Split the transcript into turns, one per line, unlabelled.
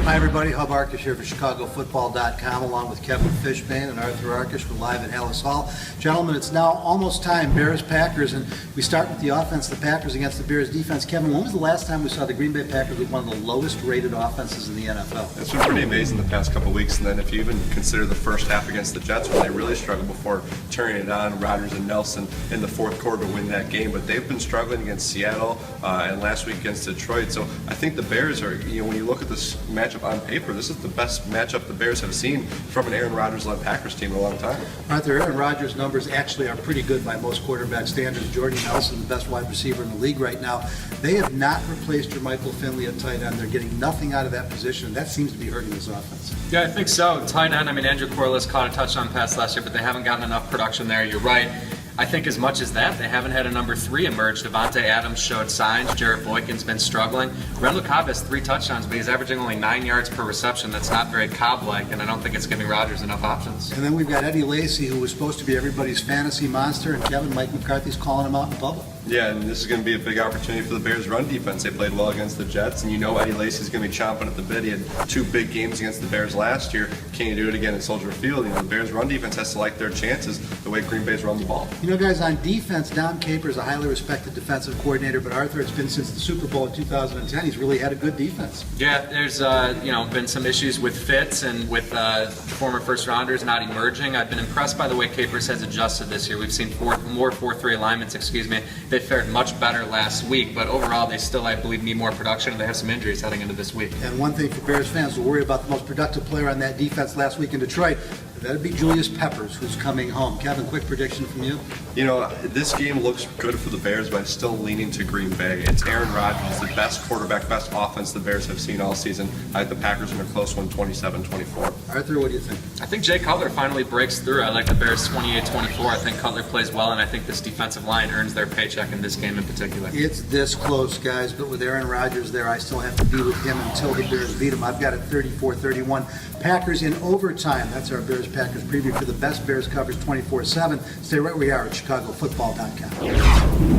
Hi everybody, Hub Arkush here for ChicagoFootball.com along with Kevin Fishbain and Arthur Arkush. We're live at Halas Hall. Gentlemen, it's now almost time, Bears-Packers, and we start with the offense, the Packers against the Bears defense. Kevin, when was the last time we saw the Green Bay Packers with one of the lowest rated offenses in the NFL?
It's been pretty amazing the past couple weeks, and then if you even consider the first half against the Jets when they really struggled before turning it on, Rodgers and Nelson in the fourth quarter to win that game, but they've been struggling against Seattle and last week against Detroit. So I think the Bears are, when you look at this matchup on paper, this is the best matchup the Bears have seen from an Aaron Rodgers-led Packers team in a long time.
Arthur, Aaron Rodgers' numbers actually are pretty good by most quarterback standards. Jordy Nelson, the best wide receiver in the league right now. They have not replaced Jermichael Finley at tight end. They're getting nothing out of that position, and that seems to be hurting this offense.
Yeah, I think so. Tight end, Andrew Corliss caught a touchdown pass last year, but they haven't gotten enough production there. You're right. I think as much as that, they haven't had a number 3 emerge. Devontae Adams showed signs. Jarrett Boykin's been struggling. Randall Cobb has 3 touchdowns, but he's averaging only 9 yards per reception. That's not very Cobb-like, and I don't think it's giving Rodgers enough options.
And then we've got Eddie Lacy, who was supposed to be everybody's fantasy monster, and Kevin, Mike McCarthy's calling him out in public.
Yeah, and this is going to be a big opportunity for the Bears' run defense. They played well against the Jets, and Eddie Lacy's going to be chomping at the bit. He had 2 big games against the Bears last year. Can you do it again at Soldier Field? The Bears' run defense has to like their chances the way Green Bay's run the ball.
Guys, on defense, Don Capers, a highly respected defensive coordinator, but Arthur, it's been since the Super Bowl in 2010. He's really had a good defense.
Yeah, there's been some issues with fits and with former first-rounders not emerging. I've been impressed by the way Capers has adjusted this year. We've seen more 4-3 alignments, They fared much better last week, but overall they still, I believe, need more production, and they have some injuries heading into this week.
And one thing for Bears fans to worry about, the most productive player on that defense last week in Detroit, that'd be Julius Peppers, who's coming home. Kevin, quick prediction from you?
This game looks good for the Bears, but I'm still leaning to Green Bay. It's Aaron Rodgers, the best quarterback, best offense the Bears have seen all season. I think the Packers are in a close one, 27-24.
Arthur, what do you think?
I think Jay Cutler finally breaks through. I like the Bears 28-24. I think Cutler plays well, and I think this defensive line earns their paycheck in this game in particular.
It's this close, guys, but with Aaron Rodgers there, I still have to be with him until the Bears beat him. I've got it 34-31. Packers in overtime. That's our Bears-Packers preview for the best Bears coverage 24/7. Stay right where we are at ChicagoFootball.com.